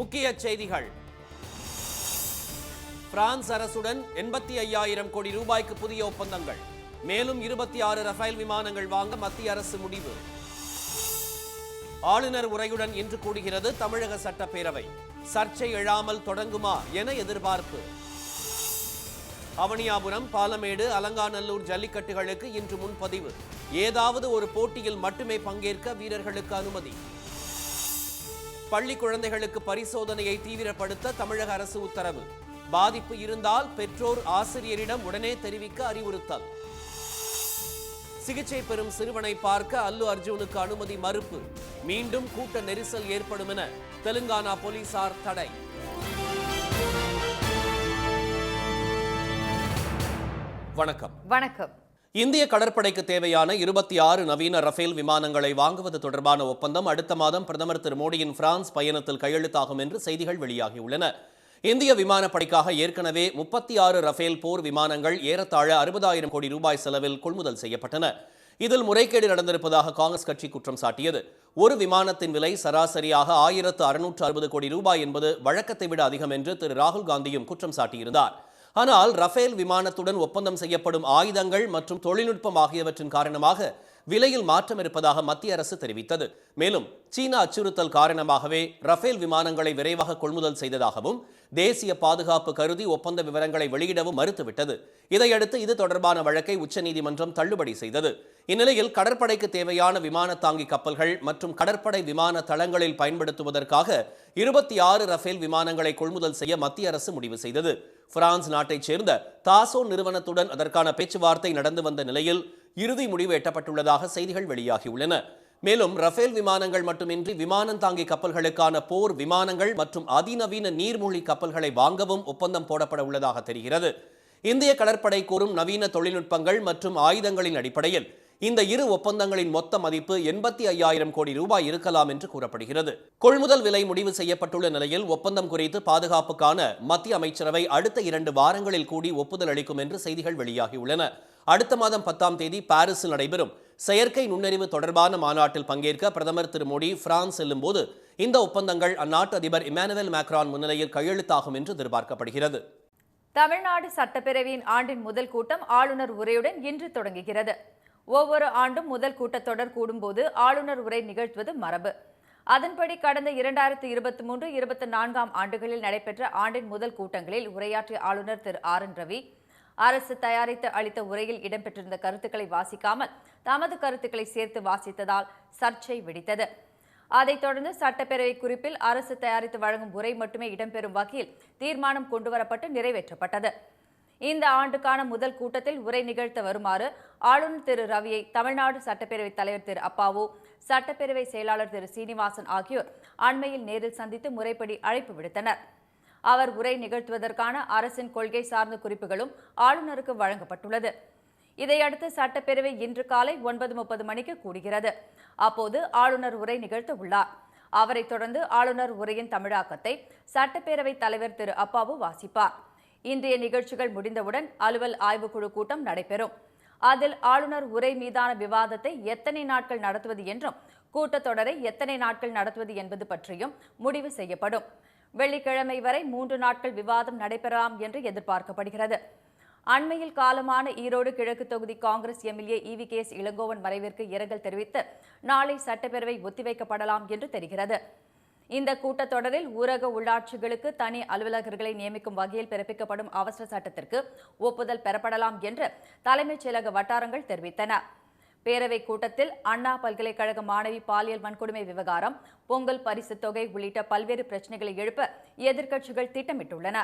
முக்கிய செய்திகள். பிரான்ஸ் அரசுடன் 85,000 கோடி ரூபாய்க்கு புதிய ஒப்பந்தங்கள். மேலும் 26 ரஃபேல் விமானங்கள் வாங்க மத்திய அரசு முடிவு. ஆளுநர் உரையுடன் இன்று கூடுகிறது தமிழக சட்டப்பேரவை. சர்ச்சை எழாமல் தொடங்குமா என எதிர்பார்ப்பு. அவனியாபுரம், பாலமேடு, அலங்காநல்லூர் ஜல்லிக்கட்டுகளுக்கு இன்று முன்பதிவு. ஏதாவது ஒரு போட்டியில் மட்டுமே பங்கேற்க வீரர்களுக்கு அனுமதி. பள்ளி குழந்தைகளுக்கு பரிசோதனையை தீவிரப்படுத்த தமிழக அரசு உத்தரவு. பாதிப்பு இருந்தால் பெற்றோர் ஆசிரியரிடம் உடனே தெரிவிக்க அறிவுறுத்தல். சிகிச்சை பெறும் சிறுவனை பார்க்க அல்லு அர்ஜுனுக்கு அனுமதி மறுப்பு. மீண்டும் கூட்ட நெரிசல் ஏற்படும் என தெலுங்கானா போலீசார் தடை. வணக்கம். இந்திய கடற்படைக்கு தேவையான 26 நவீன ரஃபேல் விமானங்களை வாங்குவது தொடர்பான ஒப்பந்தம் அடுத்த மாதம் பிரதமர் திரு மோடியின் பிரான்ஸ் பயணத்தில் கையெழுத்தாகும் என்று செய்திகள் வெளியாகியுள்ளன. இந்திய விமானப்படைக்காக ஏற்கனவே 36 ரஃபேல் போர் விமானங்கள் ஏறத்தாழ 60,000 கோடி ரூபாய் செலவில் கொள்முதல் செய்யப்பட்டன. இதில் முறைகேடு நடந்திருப்பதாக காங்கிரஸ் கட்சி குற்றம் சாட்டியது. ஒரு விமானத்தின் விலை சராசரியாக 1,660 கோடி ரூபாய் என்பது வழக்கத்தை விட அதிகம் என்று திரு ராகுல் காந்தியும் குற்றம் சாட்டியிருந்தார். ஆனால் ரஃபேல் விமானத்துடன் ஒப்பந்தம் செய்யப்படும் ஆயுதங்கள் மற்றும் தொழில்நுட்பம் ஆகியவற்றின் காரணமாக விலையில் மாற்றம் இருப்பதாக மத்திய அரசு தெரிவித்தது. மேலும் சீனா அச்சுறுத்தல் காரணமாகவே ரஃபேல் விமானங்களை விரைவாக கொள்முதல் செய்ததாகவும் தேசிய பாதுகாப்பு கருதி ஒப்பந்த விவரங்களை வெளியிடவும் மறுத்துவிட்டது. இதையடுத்து இது தொடர்பான வழக்கை உச்சநீதிமன்றம் தள்ளுபடி செய்தது. இந்நிலையில் கடற்படைக்கு தேவையான விமான தாங்கி கப்பல்கள் மற்றும் கடற்படை விமான தளங்களில் பயன்படுத்துவதற்காக 26 ரஃபேல் விமானங்களை கொள்முதல் செய்ய மத்திய அரசு முடிவு செய்தது. பிரான்ஸ் நாட்டைச் சேர்ந்த தாசோ நிறுவனத்துடன் அதற்கான பேச்சுவார்த்தை நடந்து வந்த நிலையில் இறுதி முடிவு எட்டப்பட்டுள்ளதாக செய்திகள் வெளியாகியுள்ளன. மேலும் ரஃபேல் விமானங்கள் மட்டுமின்றி விமானம் தாங்கி கப்பல்களுக்கான போர் விமானங்கள் மற்றும் அதிநவீன நீர்மூழ்கி கப்பல்களை வாங்கவும் ஒப்பந்தம் போடப்பட உள்ளதாக தெரிகிறது. இந்திய கடற்படை கூறும் நவீன தொழில்நுட்பங்கள் மற்றும் ஆயுதங்களின் அடிப்படையில் இந்த இரு ஒப்பந்தங்களின் மொத்த மதிப்பு 85,000 கோடி ரூபாய் இருக்கலாம் என்று கூறப்படுகிறது. கொள்முதல் விலை முடிவு செய்யப்பட்டுள்ள நிலையில் ஒப்பந்தம் குறித்து பாதுகாப்புக்கான மத்திய அமைச்சரவை அடுத்த 2 வாரங்களில் கூடி ஒப்புதல் அளிக்கும் என்று செய்திகள் வெளியாகியுள்ளன. அடுத்த மாதம் 10ஆம் தேதி பாரிஸில் நடைபெறும் செயற்கை நுண்ணறிவு தொடர்பான மாநாட்டில் பங்கேற்க பிரதமர் திரு மோடி பிரான்ஸ் செல்லும் போது இந்த ஒப்பந்தங்கள் அந்நாட்டு அதிபர் இமானுவேல் மேக்ரான் முன்னிலையில் கையெழுத்தாகும் என்று எதிர்பார்க்கப்படுகிறது. தமிழ்நாடு சட்டப்பேரவையின் ஆண்டின் முதல் கூட்டம் ஆளுநர் உரையுடன் இன்று தொடங்குகிறது. ஒவ்வொரு ஆண்டும் முதல் கூட்டத்தொடர் கூடும்போது ஆளுநர் உரை நிகழ்த்துவது மரபு. அதன்படி கடந்த 2023-24 ஆண்டுகளில் நடைபெற்ற ஆண்டின் முதல் கூட்டங்களில் உரையாற்றிய ஆளுநர் திரு ஆர் என் ரவி அரசு தயாரித்து அளித்த உரையில் இடம்பெற்றிருந்த கருத்துக்களை வாசிக்காமல் தமது கருத்துக்களை சேர்த்து வாசித்ததால் சர்ச்சை வெடித்தது. அதைத் தொடர்ந்து சட்டப்பேரவை குறிப்பில் அரசு தயாரித்து வழங்கும் உரை மட்டுமே இடம்பெறும் வகையில் தீர்மானம் கொண்டுவரப்பட்டு நிறைவேற்றப்பட்டது. இந்த ஆண்டுக்கான முதல் கூட்டத்தில் உரை நிகழ்த்த வருமாறு ஆளுநர் திரு ரவியை தமிழ்நாடு சட்டப்பேரவைத் தலைவர் திரு அப்பாவு, சட்டப்பேரவை செயலாளர் திரு சீனிவாசன் ஆகியோர் அண்மையில் நேரில் சந்தித்து முறைப்படி அழைப்பு விடுத்தனர். அவர் உரை நிகழ்த்துவதற்கான அரசின் கொள்கை சார்ந்த குறிப்புகளும் ஆளுநருக்கு வழங்கப்பட்டுள்ளது. இதையடுத்து சட்டப்பேரவை இன்று காலை 9:30 மணிக்கு கூடுகிறது. அப்போது ஆளுநர் உரை நிகழ்த்த உள்ளார். அவரைத் தொடர்ந்து ஆளுநர் உரையின் தமிழாக்கத்தை சட்டப்பேரவைத் தலைவர் திரு அப்பாவு வாசிப்பார். இன்றைய நிகழ்ச்சிகள் முடிந்தவுடன் அலுவல் ஆய்வுக்குழு கூட்டம் நடைபெறும். அதில் ஆளுநர் உரை மீதான விவாதத்தை எத்தனை நாட்கள் நடத்துவது என்றும் கூட்டத்தொடரை எத்தனை நாட்கள் நடத்துவது என்பது பற்றியும் முடிவு செய்யப்படும். வெள்ளிக்கிழமை வரை 3 நாட்கள் விவாதம் நடைபெறலாம் என்று எதிர்பார்க்கப்படுகிறது. அண்மையில் காலமான ஈரோடு கிழக்கு தொகுதி காங்கிரஸ் எம்எல்ஏ EVKS இளங்கோவன் மறைவிற்கு இரங்கல் தெரிவித்து நாளை சட்டப்பேரவை ஒத்திவைக்கப்படலாம் என்று தெரிகிறது. இந்த கூட்டத்தொடரில் ஊரக உள்ளாட்சிகளுக்கு தனி அலுவலகர்களை நியமிக்கும் வகையில் பிறப்பிக்கப்படும் அவசர சட்டத்திற்கு ஒப்புதல் பெறப்படலாம் என்று தலைமைச் செயலக வட்டாரங்கள் தெரிவித்தன. பேரவை கூட்டத்தில் அண்ணா பல்கலைக்கழக மாணவி பாலியல் வன்கொடுமை விவகாரம், பொங்கல் பரிசுத் தொகை உள்ளிட்ட பல்வேறு பிரச்சனைகளை எழுப்ப எதிர்க்கட்சிகள் திட்டமிட்டுள்ளன.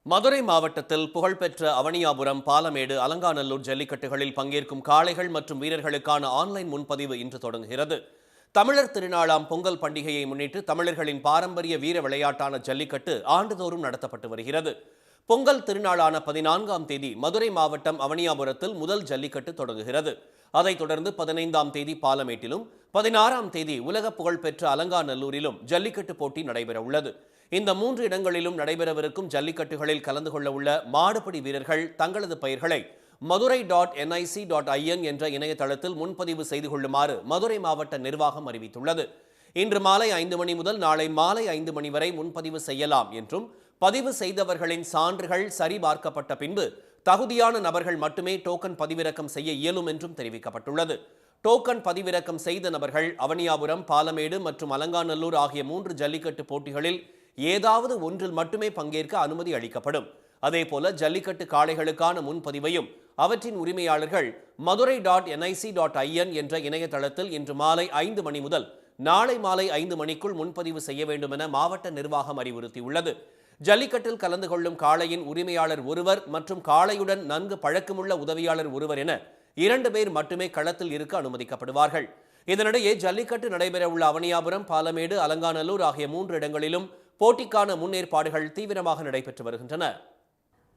மதுரை மாவட்டத்தில் புகழ்பெற்ற அவனியாபுரம், பாலமேடு, அலங்காநல்லூர் ஜல்லிக்கட்டுகளில் பங்கேற்கும் காளைகள் மற்றும் வீரர்களுக்கான ஆன்லைன் முன்பதிவு இன்று தொடங்குகிறது. தமிழர் திருநாளாம் பொங்கல் பண்டிகையை முன்னிட்டு தமிழர்களின் பாரம்பரிய வீர விளையாட்டான ஜல்லிக்கட்டு ஆண்டுதோறும் நடத்தப்பட்டு வருகிறது. பொங்கல் திருநாளான 14ஆம் தேதி மதுரை மாவட்டம் அவனியாபுரத்தில் முதல் ஜல்லிக்கட்டு தொடங்குகிறது. அதைத் தொடர்ந்து 15ஆம் தேதி பாலமேட்டிலும் 16ஆம் தேதி உலக புகழ்பெற்ற அலங்காநல்லூரிலும் ஜல்லிக்கட்டு போட்டி நடைபெற உள்ளது. இந்த 3 இடங்களிலும் நடைபெறவிருக்கும் ஜல்லிக்கட்டுகளில் கலந்து கொள்ள உள்ள மாடுபிடி வீரர்கள் தங்களது பெயர்களை madurai.nic.in என்ற இணையதளத்தில் முன்பதிவு செய்து கொள்ளுமாறு மதுரை மாவட்ட நிர்வாகம் அறிவித்துள்ளது. இன்று மாலை 5 மணி முதல் நாளை மாலை 5 மணி வரை முன்பதிவு செய்யலாம் என்றும், பதிவு செய்தவர்களின் சான்றுகள் சரிபார்க்கப்பட்ட பின்பு தகுதியான நபர்கள் மட்டுமே டோக்கன் பதிவிறக்கம் செய்ய இயலும் என்றும் தெரிவிக்கப்பட்டுள்ளது. டோக்கன் பதிவிறக்கம் செய்த நபர்கள் அவனியாபுரம், பாலமேடு மற்றும் அலங்காநல்லூர் ஆகிய 3 ஜல்லிக்கட்டு போட்டிகளில் ஏதாவது ஒன்றில் மட்டுமே பங்கேற்க அனுமதி அளிக்கப்படும். அதேபோல ஜல்லிக்கட்டு காளைகளுக்கான முன்பதிவையும் அவற்றின் உரிமையாளர்கள் madurai.nic.in என்ற இணையதளத்தில் இன்று மாலை 5 மணி முதல் நாளை மாலை 5 மணிக்குள் முன்பதிவு செய்ய வேண்டும் என மாவட்ட நிர்வாகம் அறிவுறுத்தியுள்ளது. ஜல்லிக்கட்டில் கலந்து கொள்ளும் காளையின் உரிமையாளர் ஒருவர் மற்றும் காளையுடன் நன்கு பழக்கமுள்ள உதவியாளர் ஒருவர் என 2 பேர் மட்டுமே களத்தில் இருக்க அனுமதிக்கப்படுவார்கள். இதனிடையே ஜல்லிக்கட்டு நடைபெறவுள்ள அவனியாபுரம், பாலமேடு, அலங்காநல்லூர் ஆகிய 3 இடங்களிலும் போட்டிக்கான முன்னேற்பாடுகள் தீவிரமாக நடைபெற்று வருகின்றன.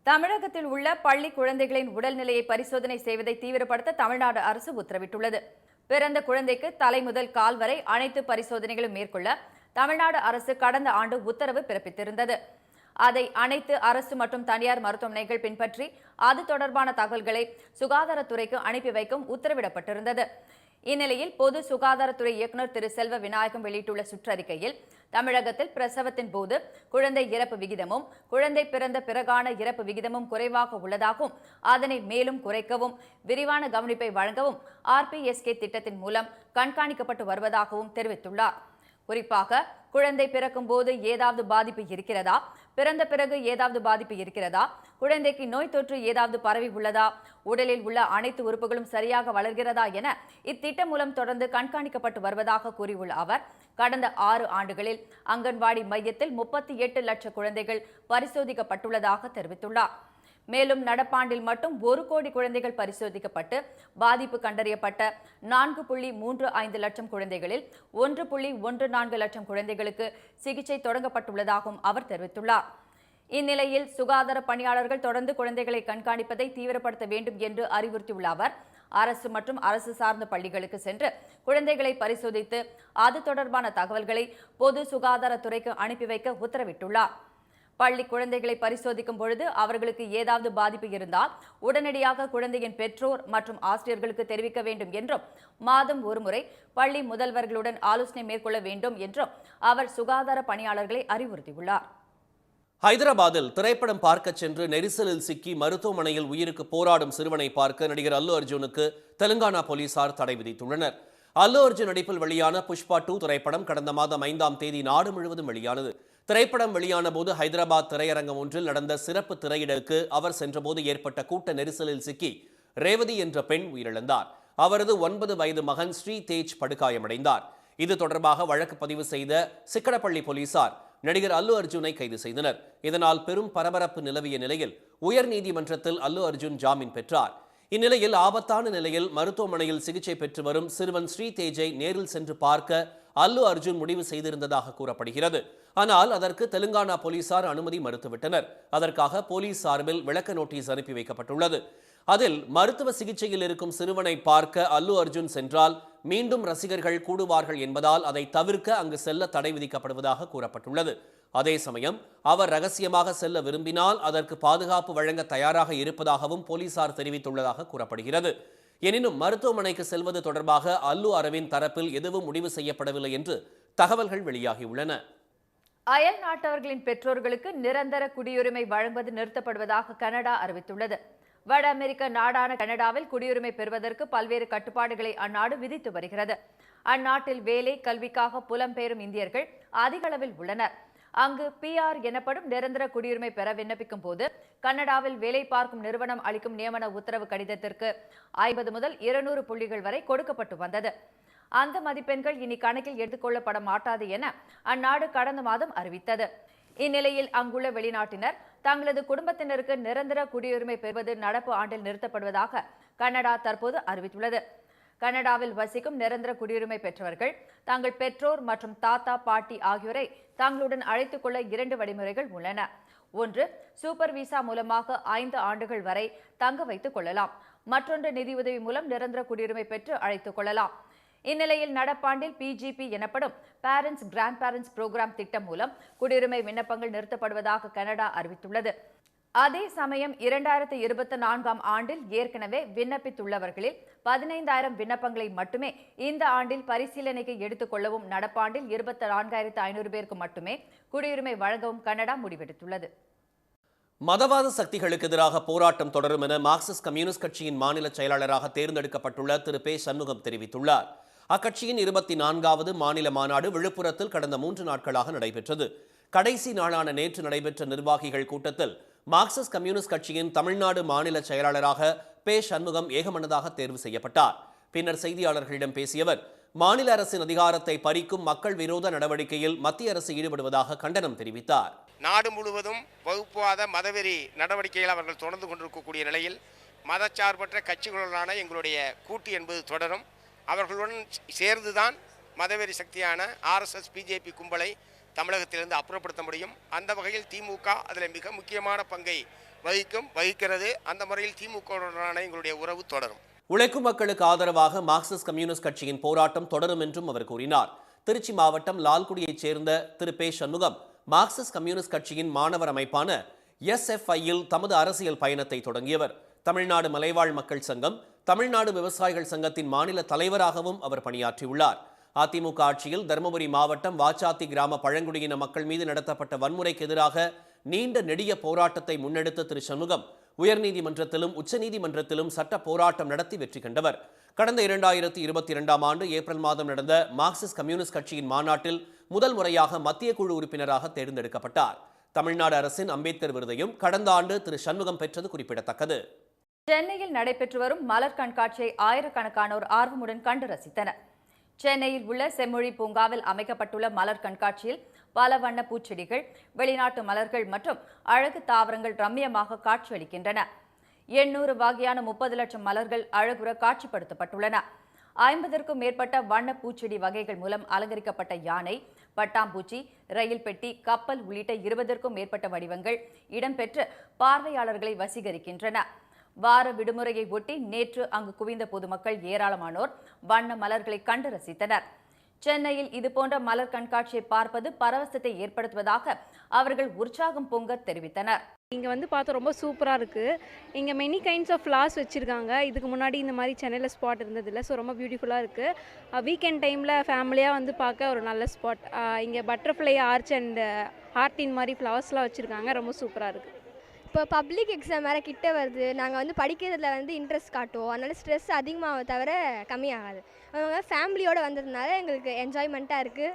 தமிழகத்தில் உள்ள பள்ளி குழந்தைகளின் உடல்நிலையை பரிசோதனை செய்வதை தீவிரப்படுத்த தமிழ்நாடு அரசு உத்தரவிட்டுள்ளது. பிறந்த குழந்தைக்கு தலை முதல் கால் வரை அனைத்து பரிசோதனைகளும் மேற்கொள்ள தமிழ்நாடு அரசு கடந்த ஆண்டு உத்தரவு பிறப்பித்திருந்தது. அதை அனைத்து அரசு மற்றும் தனியார் மருத்துவமனைகள் பின்பற்றி அது தொடர்பான தகவல்களை சுகாதாரத்துறைக்கு அனுப்பி வைக்கும் உத்தரவிடப்பட்டிருந்தது. இந்நிலையில் பொது சுகாதாரத்துறை இயக்குநர் திரு செல்வ விநாயகம் வெளியிட்டுள்ள சுற்றறிக்கையில், தமிழகத்தில் பிரசவத்தின் போது குழந்தை இறப்பு விகிதமும் குழந்தை பிறந்த பிறகான இறப்பு விகிதமும் குறைவாக உள்ளதாகவும், அதனை மேலும் குறைக்கவும் விரிவான கவனிப்பை வழங்கவும் RPSK திட்டத்தின் மூலம் கண்காணிக்கப்பட்டு வருவதாகவும் தெரிவித்துள்ளார். குறிப்பாக குழந்தை பிறக்கும் போது ஏதாவது பாதிப்பு இருக்கிறதா, பிறந்த பிறகு ஏதாவது பாதிப்பு இருக்கிறதா, குழந்தைக்கு நோய் தொற்று ஏதாவது பரவி உள்ளதா, உடலில் உள்ள அனைத்து உறுப்புகளும் சரியாக வளர்கிறதா என இத்திட்டம் மூலம் தொடர்ந்து கண்காணிக்கப்பட்டு வருவதாக கூறியுள்ள அவர், கடந்த 6 ஆண்டுகளில் அங்கன்வாடி மையத்தில் 38 லட்சம் குழந்தைகள் பரிசோதிக்கப்பட்டுள்ளதாக தெரிவித்துள்ளார். மேலும் நடப்பாண்டில் மட்டும் 1 கோடி குழந்தைகள் பரிசோதிக்கப்பட்டு பாதிப்பு கண்டறியப்பட்ட 4.35 லட்சம் குழந்தைகளில் 1.14 லட்சம் குழந்தைகளுக்கு சிகிச்சை தொடங்கப்பட்டுள்ளதாகவும் அவர் தெரிவித்துள்ளார். இந்நிலையில் சுகாதார பணியாளர்கள் தொடர்ந்து குழந்தைகளை கண்காணிப்பதை தீவிரப்படுத்த வேண்டும் என்று அறிவுறுத்தியுள்ள அவர், அரசு மற்றும் அரசு சார்ந்த பள்ளிகளுக்கு சென்று குழந்தைகளை பரிசோதித்து அது தொடர்பான தகவல்களை பொது சுகாதாரத்துறைக்கு அனுப்பி வைக்க உத்தரவிட்டுள்ளார். பள்ளி குழந்தைகளை பரிசோதிக்கும் பொழுது அவர்களுக்கு ஏதாவது பாதிப்பு இருந்தால் உடனடியாக குழந்தையின் பெற்றோர் மற்றும் ஆசிரியர்களுக்கு தெரிவிக்க வேண்டும் என்றும், மாதம் ஒருமுறை பள்ளி முதல்வர்களுடன் ஆலோசனை மேற்கொள்ள வேண்டும் என்றும் அவர் சுகாதார பணியாளர்களை அறிவுறுத்தியுள்ளார். ஹைதராபாத்தில் திரைப்படம் பார்க்க சென்று நெரிசலில் சிக்கி மருத்துவமனையில் உயிருக்கு போராடும் சிறுவனை பார்க்க நடிகர் அல்லு அர்ஜுனுக்கு தெலுங்கானா போலீசார் தடை விதித்துள்ளனர். அல்லு அர்ஜுன் நடிப்பில் வெளியான புஷ்பா 2 திரைப்படம் கடந்த மாதம் 5ஆம் தேதி நாடு முழுவதும் வெளியானது. திரைப்படம் வெளியான போது ஹைதராபாத் திரையரங்கம் ஒன்றில் நடந்த சிறப்பு திரையிடலுக்கு அவர் சென்றபோது ஏற்பட்ட கூட்ட நெரிசலில் சிக்கி ரேவதி என்ற பெண் உயிரிழந்தார். அவரது 9 வயது மகன் ஸ்ரீ தேஜ் படுகாயமடைந்தார். இது தொடர்பாக வழக்கு பதிவு செய்த சிக்கடப்பள்ளி போலீசார் நடிகர் அல்லு அர்ஜுனை கைது செய்தனர். இதனால் பெரும் பரபரப்பு நிலவிய நிலையில் உயர்நீதிமன்றத்தில் அல்லு அர்ஜுன் ஜாமீன் பெற்றார். இந்நிலையில் ஆபத்தான நிலையில் மருத்துவமனையில் சிகிச்சை பெற்று வரும் சிறுவன் ஸ்ரீ தேஜை நேரில் சென்று பார்க்க அல்லு அர்ஜுன் முடிவு செய்திருந்ததாக கூறப்படுகிறது. ஆனால் அதற்கு தெலுங்கானா போலீசார் அனுமதி மறுத்துவிட்டனர். அதற்காக போலீஸ் சார்பில் விளக்க நோட்டீஸ் அனுப்பி வைக்கப்பட்டுள்ளது. அதில் மருத்துவ சிகிச்சையில் இருக்கும் சிறுவனை பார்க்க அல்லு அர்ஜுன் சென்றால் மீண்டும் ரசிகர்கள் கூடுவார்கள் என்பதால் அதை தவிர்க்க அங்கு செல்ல தடை விதிக்கப்படுவதாக கூறப்பட்டுள்ளது. அதே சமயம் அவர் ரகசியமாக செல்ல விரும்பினால் அதற்கு பாதுகாப்பு வழங்க தயாராக இருப்பதாகவும் போலீசார் தெரிவித்துள்ளதாக கூறப்படுகிறது. எனினும் மருத்துவமனைக்கு செல்வது தொடர்பாக அல்லு அரவிந்த் தரப்பில் எதுவும் முடிவு செய்யப்படவில்லை என்று தகவல்கள் வெளியாகியுள்ளன. அயல் நாட்டவர்களின் பெற்றோர்களுக்கு நிரந்தர குடியுரிமை வழங்குவது நிறுத்தப்படுவதாக கனடா அறிவித்துள்ளது. வட அமெரிக்க நாடான கனடாவில் குடியுரிமை பெறுவதற்கு பல்வேறு கட்டுப்பாடுகளை அந்நாடு விதித்து வருகிறது. அந்நாட்டில் வேலை, கல்விக்காக புலம்பெயரும் இந்தியர்கள் அதிக அளவில் உள்ளனர். அங்கு PR எனப்படும் நிரந்தர குடியுரிமை பெற விண்ணப்பிக்கும் போது கனடாவில் வேலை பார்க்கும் நிறுவனம் அளிக்கும் நியமன உத்தரவு கடிதத்திற்கு 50 முதல் 200 புள்ளிகள் வரை கொடுக்கப்பட்டு வந்தது. அந்த மதிப்பெண்கள் இனி கணக்கில் எடுத்துக்கொள்ளப்பட மாட்டாது என அந்நாடு கடந்த மாதம் அறிவித்தது. இந்நிலையில் அங்குள்ள வெளிநாட்டினர் தங்களது குடும்பத்தினருக்கு நிரந்தர குடியுரிமை பெறுவது நடப்பு ஆண்டில் நிறுத்தப்படுவதாக கனடா தற்போது அறிவித்துள்ளது. கனடாவில் வசிக்கும் நிரந்தர குடியுரிமை பெற்றவர்கள் தங்கள் பெற்றோர் மற்றும் தாத்தா, பாட்டி ஆகியோரை தங்களுடன் அழைத்துக் கொள்ள 2 வழிமுறைகள் உள்ளன. ஒன்று, சூப்பர் விசா மூலமாக 5 ஆண்டுகள் வரை தங்க வைத்துக் கொள்ளலாம். மற்றொன்று, நிதியுதவி மூலம் நிரந்தர குடியுரிமை பெற்று அழைத்துக் கொள்ளலாம். இந்நிலையில் நடப்பாண்டில் PGP எனப்படும் பேரண்ட்ஸ் கிராண்ட் பேரண்ட்ஸ் புரோகிராம் திட்டம் மூலம் குடியுரிமை விண்ணப்பங்கள் நிறுத்தப்படுவதாக கனடா அறிவித்துள்ளது. அதே சமயம் 2024ஆம் ஆண்டில் ஏற்கனவே விண்ணப்பித்துள்ளவர்களில் 15,000 விண்ணப்பங்களை மட்டுமே இந்த ஆண்டில் பரிசீலனைக்கு எடுத்துக் கொள்ளவும் நடப்பாண்டில் 24,500 பேருக்கு மட்டுமே குடியுரிமை வழங்கவும் கனடா முடிவெடுத்துள்ளது. மதவாத சக்திகளுக்கு எதிராக போராட்டம் தொடரும் என மார்க்சிஸ்ட் கம்யூனிஸ்ட் கட்சியின் மாநில செயலாளராக தேர்ந்தெடுக்கப்பட்டுள்ள திரு பே சண்முகம் தெரிவித்துள்ளார். அக்கட்சியின் 24வது மாநில மாநாடு விழுப்புரத்தில் கடந்த 3 நாட்களாக நடைபெற்றது. கடைசி நாளான நேற்று நடைபெற்ற நிர்வாகிகள் கூட்டத்தில் மார்க்சிஸ்ட் கம்யூனிஸ்ட் கட்சியின் தமிழ்நாடு மாநில செயலாளராக பே சண்முகம் ஏகமனதாக தேர்வு செய்யப்பட்டார். பின்னர் செய்தியாளர்களிடம் பேசிய அவர், மாநில அரசின் அதிகாரத்தை பறிக்கும் மக்கள் விரோத நடவடிக்கையில் மத்திய அரசு ஈடுபடுவதாக கண்டனம் தெரிவித்தார். நாடு முழுவதும் வகுப்புவாத மதவெறி நடவடிக்கைகள் அவர்கள் தொடர்ந்து கொண்டிருக்கக்கூடிய நிலையில் மதச்சார்பற்ற கட்சிகளுடனான எங்களுடைய கூட்டு என்பது தொடரும். அவர்களுடன் சேர்ந்துதான் மதவெறி சக்தியான RSS பிஜேபி கும்பலை தமிழகத்திலிருந்து அப்புறப்படுத்த முடியும். அந்த வகையில் திமுக அதில் மிக முக்கியமான பங்கை வகிக்கிறது. அந்த முறையில் திமுகவுடனான எங்களுடைய உறவு தொடரும். உழைக்கும் மக்களுக்கு ஆதரவாக மார்க்சிஸ்ட் கம்யூனிஸ்ட் கட்சியின் போராட்டம் தொடரும் என்றும் அவர் கூறினார். திருச்சி மாவட்டம் லால்குடியைச் சேர்ந்த திரு பே சண்முகம் மார்க்சிஸ்ட் கம்யூனிஸ்ட் கட்சியின் மாணவர் அமைப்பான SFI-யில் தமது அரசியல் பயணத்தை தொடங்கியவர். தமிழ்நாடு மலைவாழ் மக்கள் சங்கம், தமிழ்நாடு விவசாயிகள் சங்கத்தின் மாநில தலைவராகவும் அவர் பணியாற்றியுள்ளார். அதிமுக ஆட்சியில் தருமபுரி மாவட்டம் வாச்சாத்தி கிராம பழங்குடியின மக்கள் மீது நடத்தப்பட்ட வன்முறைக்கு எதிராக நீண்ட நெடிய போராட்டத்தை முன்னெடுத்த திரு சண்முகம் உயர்நீதிமன்றத்திலும் உச்சநீதிமன்றத்திலும் சட்ட போராட்டம் நடத்தி வெற்றி கண்டவர். கடந்த 2022ஆம் ஆண்டு ஏப்ரல் மாதம் நடந்த மார்க்சிஸ்ட் கம்யூனிஸ்ட் கட்சியின் மாநாட்டில் முதல் முறையாக மத்திய குழு உறுப்பினராக தேர்ந்தெடுக்கப்பட்டார். தமிழ்நாடு அரசின் அம்பேத்கர் விருதையும் கடந்த ஆண்டு திரு சண்முகம் பெற்றது குறிப்பிடத்தக்கது. சென்னையில் நடைபெற்று வரும் மலர் கண்காட்சியை ஆயிரக்கணக்கானோர் ஆர்வமுடன் கண்டு ரசித்தனர். சென்னையில் உள்ள செம்மொழி பூங்காவில் அமைக்கப்பட்டுள்ள மலர் கண்காட்சியில் பல வண்ண பூச்செடிகள், வெளிநாட்டு மலர்கள் மற்றும் அழகு தாவரங்கள் ரம்மியமாக காட்சியளிக்கின்றன. 800 வகையான 30 லட்சம் மலர்கள் அழகுற காட்சிப்படுத்தப்பட்டுள்ளன. 50க்கும் மேற்பட்ட வண்ண பூச்செடி வகைகள் மூலம் அலங்கரிக்கப்பட்ட யானை, பட்டாம்பூச்சி, ரயில் பெட்டி, கப்பல் உள்ளிட்ட 20க்கும் மேற்பட்ட வடிவங்கள் இடம்பெற்று பார்வையாளர்களை வசீகரிக்கின்றன. வார விடுமுறையை ஒட்டி நேற்று அங்கு குவிந்த பொதுமக்கள் ஏராளமானோர் வண்ண மலர்களை கண்டு ரசித்தனர். சென்னையில் இதுபோன்ற மலர் கண்காட்சியை பார்ப்பது பரவசத்தை ஏற்படுத்துவதாக அவர்கள் உற்சாகம் பொங்க தெரிவித்தனர். இங்கே வந்து பார்த்தா ரொம்ப சூப்பராக இருக்குது. இங்கே மெனி கைண்ட்ஸ் ஆஃப் ஃப்ளார்ஸ் வச்சுருக்காங்க. இதுக்கு முன்னாடி இந்த மாதிரி சென்னையில் ஸ்பாட் இருந்ததில்லை. ஸோ ரொம்ப பியூட்டிஃபுல்லாக இருக்குது. வீக்கெண்ட் டைமில் ஃபேமிலியாக வந்து பார்க்க ஒரு நல்ல ஸ்பாட். இங்கே பட்டர்ஃப்ளை ஆர்ச் அண்ட் ஹார்ட்டின் மாதிரி ஃப்ளவர்ஸ்லாம் வச்சுருக்காங்க. ரொம்ப சூப்பராக இருக்குது. இப்போ பப்ளிக் எக்ஸாம் வேறு கிட்ட வருது. நாங்கள் வந்து படிக்கிறதுல வந்து இன்ட்ரெஸ்ட் காட்டுவோம். அதனால் ஸ்ட்ரெஸ் அதிகமாக தவிர கம்மியாகாது. அவங்க ஃபேமிலியோடு வந்ததுனால எங்களுக்கு என்ஜாய்மெண்ட்டாக இருக்குது,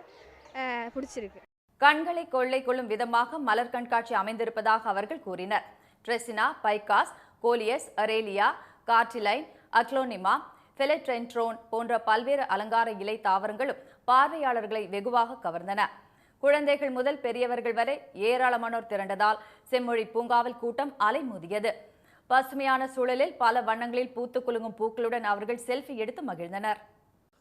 பிடிச்சிருக்கு. கண்களை கொள்ளை கொள்ளும் விதமாக மலர் கண்காட்சி அமைந்திருப்பதாக அவர்கள் கூறினர். ட்ரெசினா, பைகாஸ், கோலியஸ், அரேலியா, கார்டிலைன், அக்லோனிமா, ஃபெலட்ரென்ட்ரோன் போன்ற பல்வேறு அலங்கார இலை தாவரங்களும் பார்வையாளர்களை வெகுவாக கவர்ந்தன. குழந்தைகள் முதல் பெரியவர்கள் வரை ஏராளமானோர் திரண்டதால் செம்மொழி பூங்காவில் கூட்டம் அலைமோதியது. பசுமையான சூழலில் பல வண்ணங்களில் பூத்து குலுங்கும் பூக்களுடன் அவர்கள் செல்ஃபி எடுத்து மகிழ்ந்தனர்.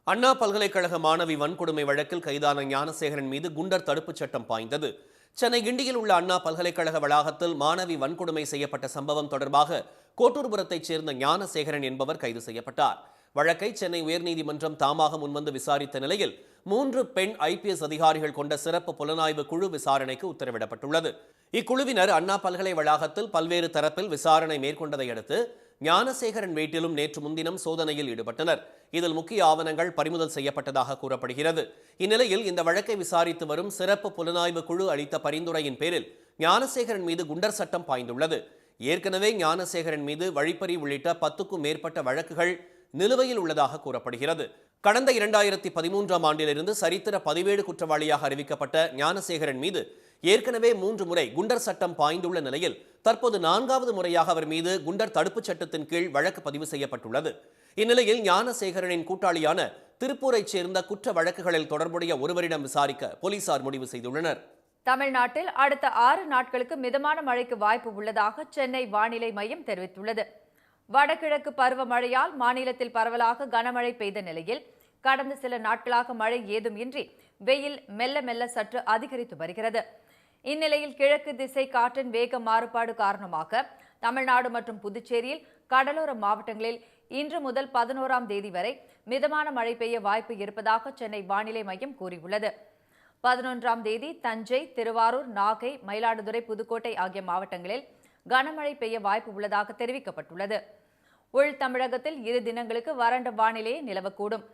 அண்ணா பல்கலைக்கழக மாணவி வன்கொடுமை வழக்கில் கைதான ஞானசேகரன் மீது குண்டர் தடுப்புச் சட்டம் பாய்ந்தது. சென்னை கிண்டியில் உள்ள அண்ணா பல்கலைக்கழக வளாகத்தில் மாணவி வன்கொடுமை செய்யப்பட்ட சம்பவம் தொடர்பாக கோட்டூர்புரத்தைச் சேர்ந்த ஞானசேகரன் என்பவர் கைது செய்யப்பட்டார். வழக்கை சென்னை உயர்நீதிமன்றம் தாமாக முன்வந்து விசாரித்த நிலையில் 3 பெண் IPS அதிகாரிகள் கொண்ட சிறப்பு புலனாய்வு குழு விசாரணைக்கு உத்தரவிடப்பட்டுள்ளது. இக்குழுவினர் அண்ணா பல்கலை வளாகத்தில் பல்வேறு தரப்பில் விசாரணை மேற்கொண்டதை அடுத்து ஞானசேகரன் வீட்டிலும் நேற்று முன்தினம் சோதனையில் ஈடுபட்டனர். இதில் முக்கிய ஆவணங்கள் பறிமுதல் செய்யப்பட்டதாக கூறப்படுகிறது. இந்நிலையில் இந்த வழக்கை விசாரித்து வரும் சிறப்பு புலனாய்வு குழு அளித்த பரிந்துரையின் பேரில் ஞானசேகரன் மீது குண்டர் சட்டம் பாய்ந்துள்ளது. ஏற்கனவே ஞானசேகரன் மீது வழிப்பறி உள்ளிட்ட 10க்கும் மேற்பட்ட வழக்குகள் நிலுவையில் உள்ளதாக கூறப்படுகிறது. கடந்த 2013ஆம் ஆண்டிலிருந்து சரித்திர பதிவேடு குற்றவாளியாக அறிவிக்கப்பட்ட ஞானசேகரன் மீது ஏற்கனவே 3 முறை குண்டர் சட்டம் பாய்ந்துள்ள நிலையில் தற்போது 4வது முறையாக அவர் மீது குண்டர் தடுப்புச் சட்டத்தின் கீழ் வழக்கு பதிவு செய்யப்பட்டுள்ளது. இந்நிலையில் ஞானசேகரனின் கூட்டாளியான திருப்பூரைச் சேர்ந்த குற்ற வழக்குகளில் தொடர்புடைய ஒருவரிடம் விசாரிக்க போலீசார் முடிவு செய்துள்ளனர். தமிழ்நாட்டில் அடுத்த 6 நாட்களுக்கு மிதமான மழைக்கு வாய்ப்பு உள்ளதாக சென்னை வானிலை மையம் தெரிவித்துள்ளது. வடகிழக்கு பருவமழையால் மாநிலத்தில் பரவலாக கனமழை பெய்த நிலையில் கடந்த சில நாட்களாக மழை ஏதும் இன்றி வெயில் மெல்ல மெல்ல சற்று அதிகரித்து வருகிறது. இந்நிலையில் கிழக்கு திசை காற்றின் வேக மாறுபாடு காரணமாக தமிழ்நாடு மற்றும் புதுச்சேரியில் கடலோர மாவட்டங்களில் இன்று முதல் 11ஆம் தேதி வரை மிதமான மழை பெய்ய வாய்ப்பு இருப்பதாக சென்னை வானிலை மையம் கூறியுள்ளது. 11ஆம் தேதி தஞ்சை, திருவாரூர், நாகை, மயிலாடுதுறை, புதுக்கோட்டை ஆகிய மாவட்டங்களில் கனமழை பெய்ய வாய்ப்பு உள்ளதாக தெரிவிக்கப்பட்டுள்ளது. உள் தமிழகத்தில் 2 தினங்களுக்கு வறண்ட வானிலையே நிலவக்கூடும்.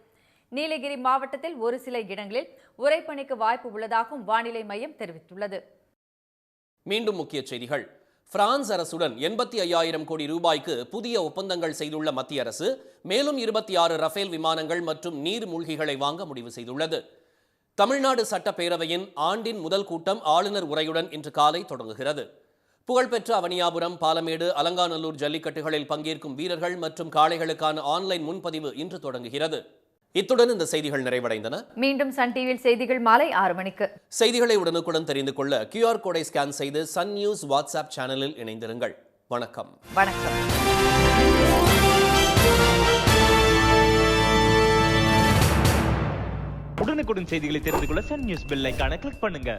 நீலகிரி மாவட்டத்தில் ஒரு சில இடங்களில் உறைபனிக்கு வாய்ப்பு உள்ளதாகவும் வானிலை மையம் தெரிவித்துள்ளது. மீண்டும் முக்கிய செய்திகள். பிரான்ஸ் அரசுடன் 85,000 கோடி ரூபாய்க்கு புதிய ஒப்பந்தங்கள் செய்துள்ள மத்திய அரசு மேலும் 26 ரஃபேல் விமானங்கள் மற்றும் நீர்மூழ்கிகளை வாங்க முடிவு செய்துள்ளது. தமிழ்நாடு சட்டப்பேரவையின் ஆண்டின் முதல் கூட்டம் ஆளுநர் உரையுடன் இன்று காலை தொடங்குகிறது. புகழ்பெற்ற அவனியாபுரம், பாலமேடு, அலங்காநல்லூர் ஜல்லிக்கட்டுகளில் பங்கேற்கும் வீரர்கள் மற்றும் காளைகளுக்கான ஆன்லைன் முன்பதிவு இன்று தொடங்குகிறது. இத்துடன் இந்த செய்திகள் நிறைவடைந்தன. மீண்டும் சன் டிவியில் செய்திகள் மாலை 6 மணிக்கு. செய்திகளை உடனுக்குடன் தெரிந்து கொள்ள QR கோடை ஸ்கேன் செய்து சன் நியூஸ் வாட்ஸ்அப் சேனலில் இணைந்திருங்கள். வணக்கம். வணக்கம். உடனுக்குடன் செய்திகளை தெரிந்து கொள்ள சன் நியூஸ் பெல் ஐகானை கிளிக் பண்ணுங்க.